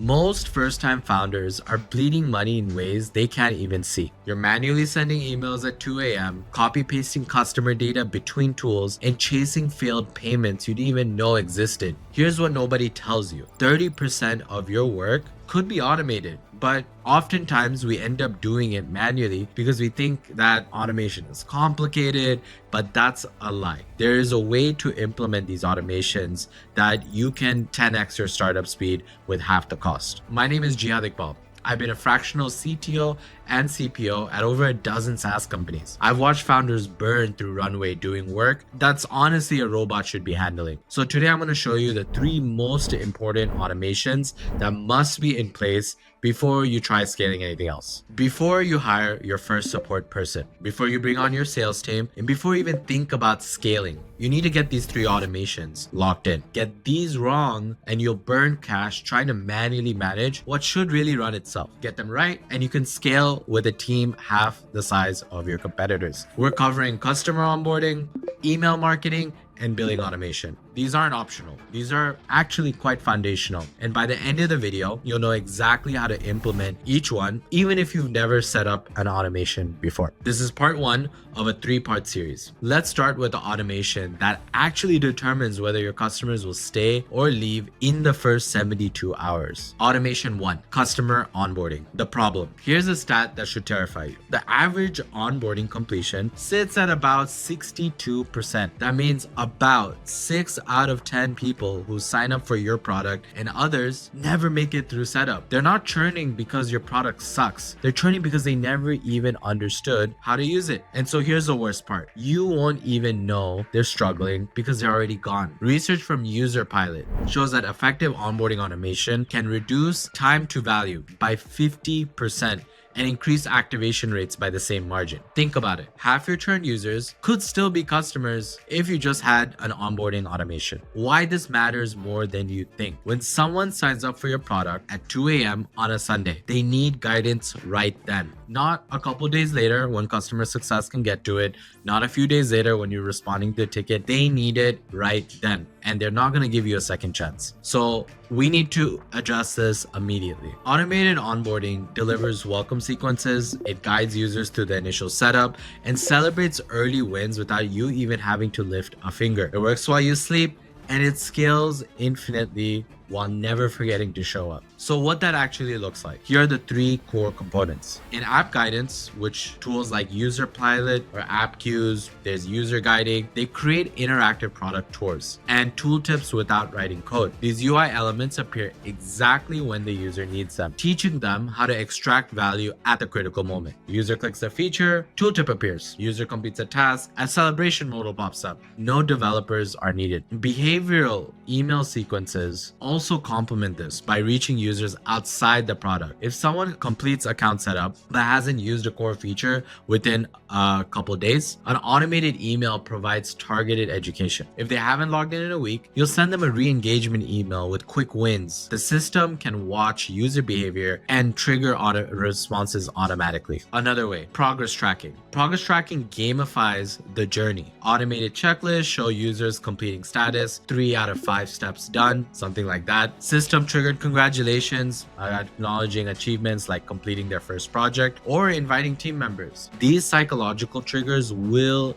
Most first-time founders are bleeding money in ways they can't even see. You're manually sending emails at 2 a.m., copy-pasting customer data between tools, and chasing failed payments you didn't even know existed. Here's what nobody tells you. 30% of your work could be automated, but oftentimes we end up doing it manually because we think that automation is complicated, but that's a lie. There is a way to implement these automations that you can 10x your startup speed with half the cost. My name is Jihad Iqbal. I've been a fractional CTO and CPO at over a dozen SaaS companies. I've watched founders burn through runway doing work that's honestly a robot should be handling. So today I'm going to show you the 3 most important automations that must be in place before you try scaling anything else. Before you hire your first support person, before you bring on your sales team, and before you even think about scaling, you need to get these 3 automations locked in. Get these wrong and you'll burn cash trying to manually manage what should really run itself. Get them right and you can scale with a team half the size of your competitors. We're covering customer onboarding, email marketing, and billing automation. These aren't optional. These are actually quite foundational. And by the end of the video, you'll know exactly how to implement each one, even if you've never set up an automation before. This is part 1 of a 3-part series. Let's start with the automation that actually determines whether your customers will stay or leave in the first 72 hours. Automation 1, customer onboarding. The problem. Here's a stat that should terrify you. The average onboarding completion sits at about 62%. That means about 6 out of 10 people who sign up for your product and others never make it through setup. They're not churning because your product sucks. They're churning because they never even understood how to use it. And so here's the worst part. You won't even know they're struggling because they're already gone. Research from User Pilot shows that effective onboarding automation can reduce time to value by 50% and increase activation rates by the same margin. Think about it. Half your churned users could still be customers if you just had an onboarding automation. Why this matters more than you think. When someone signs up for your product at 2 a.m. on a Sunday, they need guidance right then. Not a couple days later when customer success can get to it, not a few days later when you're responding to a ticket. They need it right then, and they're not going to give you a second chance. So we need to address this immediately. Automated onboarding delivers welcome sequences, it guides users through the initial setup, and celebrates early wins without you even having to lift a finger. It works while you sleep, and it scales infinitely while never forgetting to show up. So what that actually looks like. Here are the 3 core components. In app guidance, which tools like User Pilot or App Queues, there's user guiding, they create interactive product tours and tooltips without writing code. These UI elements appear exactly when the user needs them, teaching them how to extract value at the critical moment. User clicks a feature, tooltip appears. User completes a task, a celebration modal pops up. No developers are needed. Behavioral email sequences also complement this by reaching users outside the product. If someone completes account setup but hasn't used a core feature within a couple days, an automated email provides targeted education. If they haven't logged in a week, you'll send them a re-engagement email with quick wins. The system can watch user behavior and trigger auto responses automatically. Another way, progress tracking. Progress tracking gamifies the journey. Automated checklists show users completing status, 3 out of 5 steps done, something like that. System triggered congratulations, acknowledging achievements like completing their first project or inviting team members. These psychological triggers will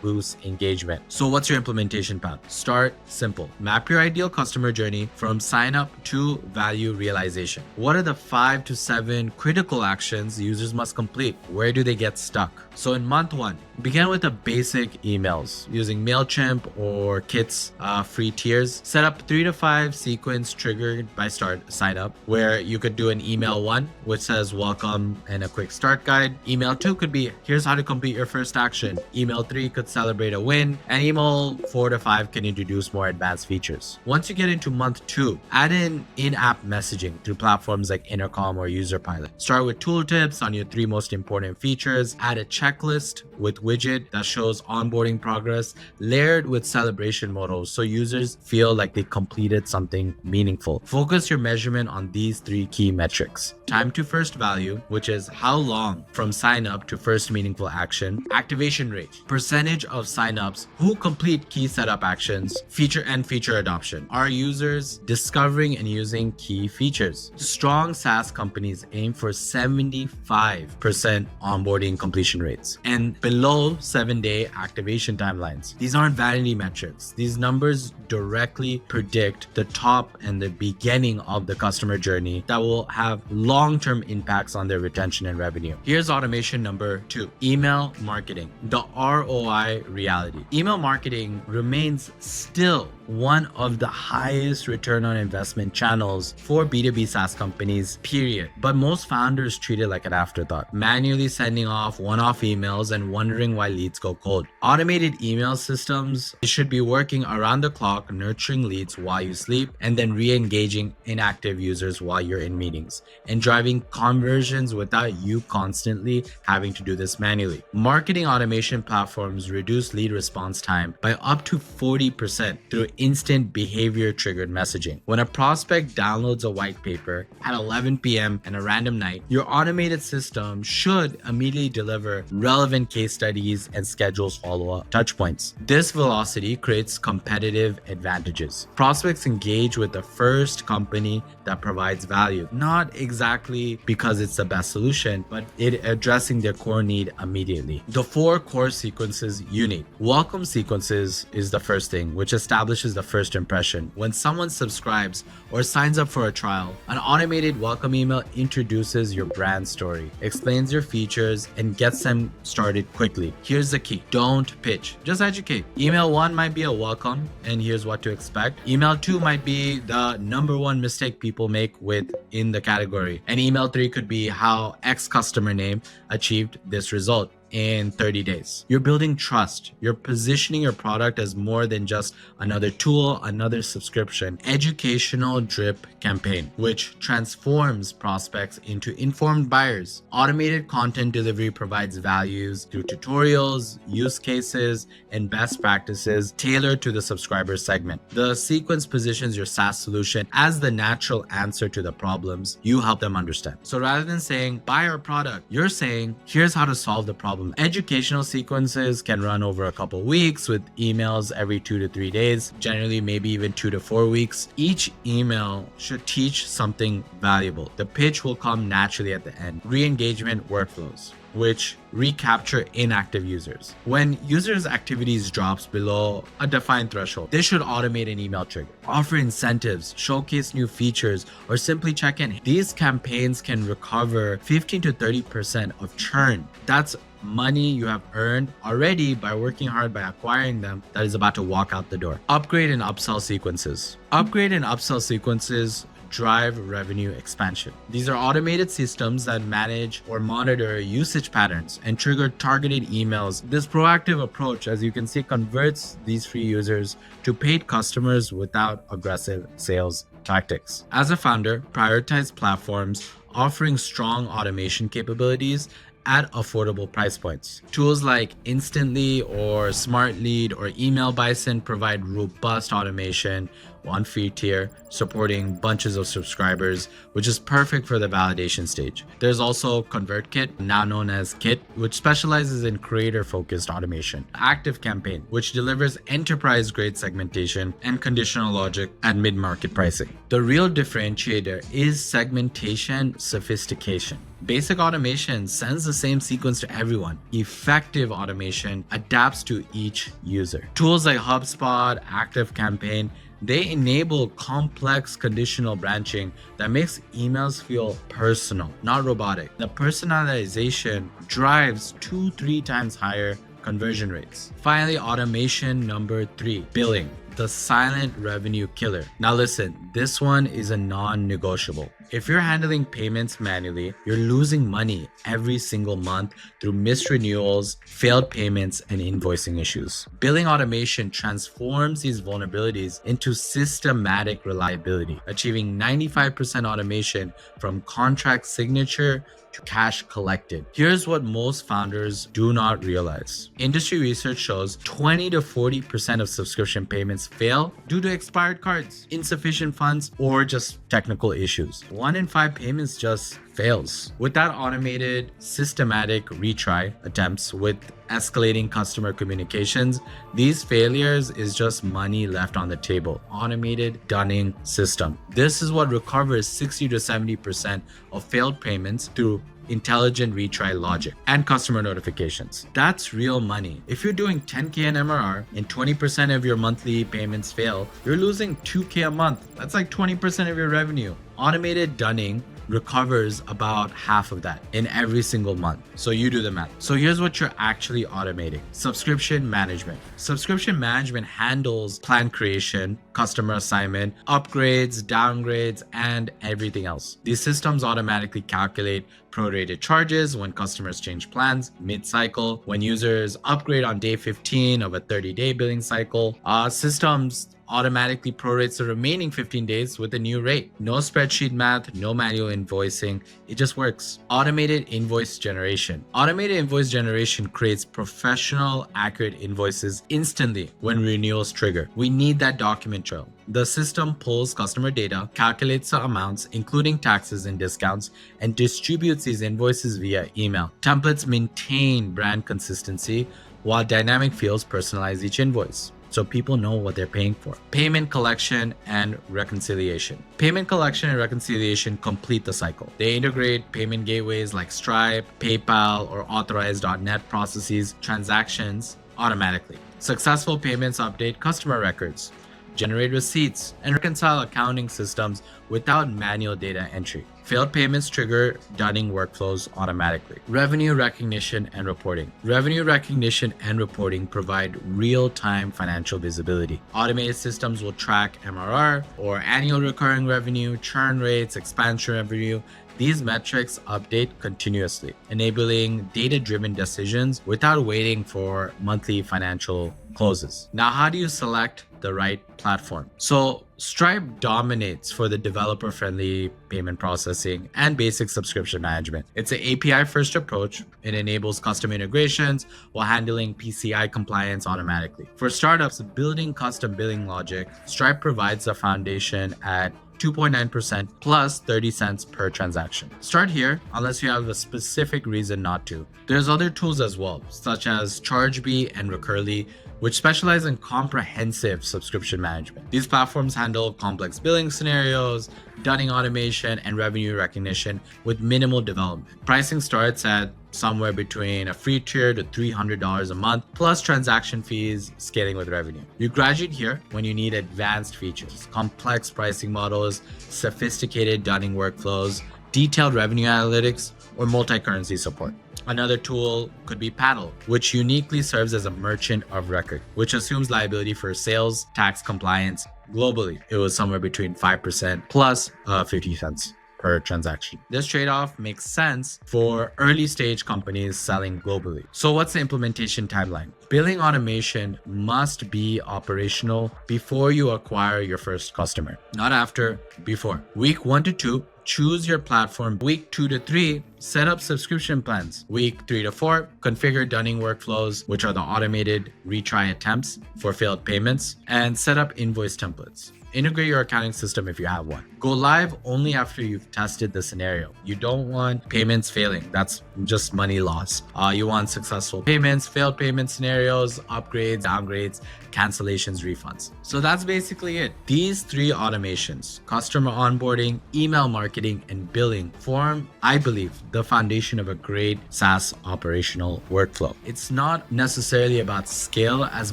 boost engagement. So what's your implementation path? Start simple. Map your ideal customer journey from sign up to value realization. What are the 5 to 7 critical actions users must complete? Where do they get stuck? So in month 1, begin with the basic emails using MailChimp or Kit's free tiers. Set up 3 to 5 sequence triggered by sign up, where you could do an email 1, which says welcome and a quick start guide. Email 2 could be here's how to complete your first action. Email 3 could celebrate a win, and email 4 to 5 can introduce more advanced features. Once you get into month 2, add in-app messaging through platforms like Intercom or User Pilot. Start with tooltips on your 3 most important features. Add a checklist with widget that shows onboarding progress layered with celebration modals so users feel like they completed something meaningful. Focus your measurement on these 3 key metrics. Time to first value, which is how long from sign up to first meaningful action. Activation rate, percentage of signups who complete key setup actions. Feature and feature adoption. Are users discovering and using key features? Strong SaaS companies aim for 75% onboarding completion rates and below 7-day activation timelines. These aren't vanity metrics. These numbers directly predict the top and the beginning of the customer journey that will have long-term impacts on their retention and revenue. Here's automation number 2, email marketing, the ROI reality. Email marketing remains still one of the highest return on investment channels for B2B SaaS companies, period. But most founders treat it like an afterthought, manually sending off one-off emails and wondering why leads go cold. Automated email systems should be working around the clock, nurturing leads while you sleep, and then re-engaging inactive users while you're in meetings, and driving conversions without you constantly having to do this manually. Marketing automation platforms reduce lead response time by up to 40% through instant behavior triggered messaging. When a prospect downloads a white paper at 11 p.m. and a random night, your automated system should immediately deliver relevant case studies and schedules follow-up touchpoints. This velocity creates competitive advantages. Prospects engage with the first company that provides value, not exactly because it's the best solution, but it addressing their core need immediately. The 4 core sequences you need. Welcome sequences is the first thing, which establishes the first impression. When someone subscribes or signs up for a trial, an automated welcome email introduces your brand story, explains your features, and gets them started quickly. Here's the key. Don't pitch, just educate. Email 1 might be a welcome, and here's what to expect. Email 2 might be the number 1 mistake people make within the category. And email 3 could be how X customer name achieved this result in 30 days. You're building trust. You're positioning your product as more than just another tool, another subscription. Educational drip campaign, which transforms prospects into informed buyers. Automated content delivery provides values through tutorials, use cases, and best practices tailored to the subscriber segment. The sequence positions your SaaS solution as the natural answer to the problems you help them understand. So rather than saying, buy our product, you're saying, here's how to solve the problem. Educational sequences can run over a couple weeks with emails every 2 to 3 days, generally maybe even 2 to 4 weeks. Each email should teach something valuable. The pitch will come naturally at the end. Re-engagement workflows, which recapture inactive users. When users' activities drops below a defined threshold, they should automate an email trigger, offer incentives, showcase new features, or simply check in. These campaigns can recover 15 to 30% of churn. That's money you have earned already by working hard by acquiring them that is about to walk out the door. Upgrade and upsell sequences. Upgrade and upsell sequences drive revenue expansion. These are automated systems that manage or monitor usage patterns and trigger targeted emails. This proactive approach, as you can see, converts these free users to paid customers without aggressive sales tactics. As a founder, prioritize platforms offering strong automation capabilities at affordable price points. Tools like Instantly or Smart Lead or Email Bison provide robust automation on free tier, supporting bunches of subscribers, which is perfect for the validation stage. There's also ConvertKit, now known as Kit, which specializes in creator-focused automation. Active Campaign, which delivers enterprise-grade segmentation and conditional logic at mid-market pricing. The real differentiator is segmentation sophistication. Basic automation sends the same sequence to everyone. Effective automation adapts to each user. Tools like HubSpot, Active Campaign, they enable complex conditional branching that makes emails feel personal, not robotic. The personalization drives 2-3 times higher conversion rates. Finally, automation number 3, billing, the silent revenue killer. Now listen, this one is a non-negotiable. If you're handling payments manually, you're losing money every single month through missed renewals, failed payments, and invoicing issues. Billing automation transforms these vulnerabilities into systematic reliability, achieving 95% automation from contract signature to cash collected. Here's what most founders do not realize. Industry research shows 20 to 40% of subscription payments fail due to expired cards, insufficient funds, or just technical issues. 1 in 5 payments just fails. Without automated, systematic retry attempts with escalating customer communications, these failures is just money left on the table. Automated dunning system. This is what recovers 60 to 70% of failed payments through intelligent retry logic and customer notifications. That's real money. If you're doing 10K in MRR and 20% of your monthly payments fail, you're losing 2K a month. That's like 20% of your revenue. Automated dunning recovers about half of that in every single month. So you do the math. So here's what you're actually automating. Subscription management. Subscription management handles plan creation, customer assignment, upgrades, downgrades, and everything else. These systems automatically calculate prorated charges when customers change plans mid-cycle, when users upgrade on day 15 of a 30-day billing cycle. Systems automatically prorates the remaining 15 days with a new rate. No spreadsheet math, no manual invoicing. It just works. Automated invoice generation. Automated invoice generation creates professional, accurate invoices instantly when renewals trigger. We need that document trail. The system pulls customer data, calculates the amounts, including taxes and discounts, and distributes these invoices via email. Templates maintain brand consistency, while dynamic fields personalize each invoice, so people know what they're paying for. Payment collection and reconciliation. Payment collection and reconciliation complete the cycle. They integrate payment gateways like Stripe, PayPal, or Authorize.net processes transactions automatically. Successful payments update customer records, generate receipts, and reconcile accounting systems without manual data entry. Failed payments trigger dunning workflows automatically. Revenue recognition and reporting. Revenue recognition and reporting provide real-time financial visibility. Automated systems will track MRR or annual recurring revenue, churn rates, expansion revenue. These metrics update continuously, enabling data-driven decisions without waiting for monthly financial closes. Now, how do you select the right platform? So Stripe dominates for the developer-friendly payment processing and basic subscription management. It's an API-first approach. It enables custom integrations while handling PCI compliance automatically. For startups building custom billing logic, Stripe provides the foundation at 2.9% plus 30 cents per transaction. Start here unless you have a specific reason not to. There's other tools as well, such as Chargebee and Recurly, which specialize in comprehensive subscription management. These platforms handle complex billing scenarios, dunning automation, and revenue recognition with minimal development. Pricing starts at somewhere between a free tier to $300 a month, plus transaction fees, scaling with revenue. You graduate here when you need advanced features, complex pricing models, sophisticated dunning workflows, detailed revenue analytics, or multi-currency support. Another tool could be Paddle, which uniquely serves as a merchant of record, which assumes liability for sales, tax compliance. Globally, it was somewhere between 5% plus 50 cents per transaction. This trade-off makes sense for early stage companies selling globally. So what's the implementation timeline? Billing automation must be operational before you acquire your first customer, not after, before. Week 1 to 2, choose your platform. Week 2 to 3, set up subscription plans. Week 3 to 4, configure dunning workflows, which are the automated retry attempts for failed payments, and set up invoice templates. Integrate your accounting system if you have one. Go live only after you've tested the scenario. You don't want payments failing. That's just money lost. You want successful payments, failed payment scenarios, upgrades, downgrades, cancellations, refunds. So that's basically it. These 3 automations, customer onboarding, email marketing, and billing, form, I believe, the foundation of a great SaaS operational workflow. It's not necessarily about scale as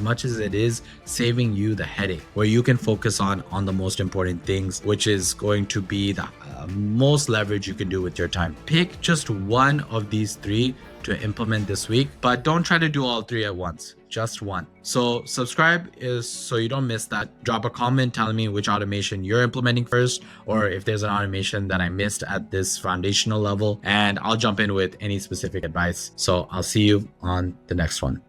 much as it is saving you the headache, where you can focus on the most important things, which is going to be the most leverage you can do with your time. Pick just one of these 3 to implement this week, but don't try to do all 3 at once, just one. So subscribe is so you don't miss that. Drop a comment telling me which automation you're implementing first, or if there's an automation that I missed at this foundational level, and I'll jump in with any specific advice. So I'll see you on the next one.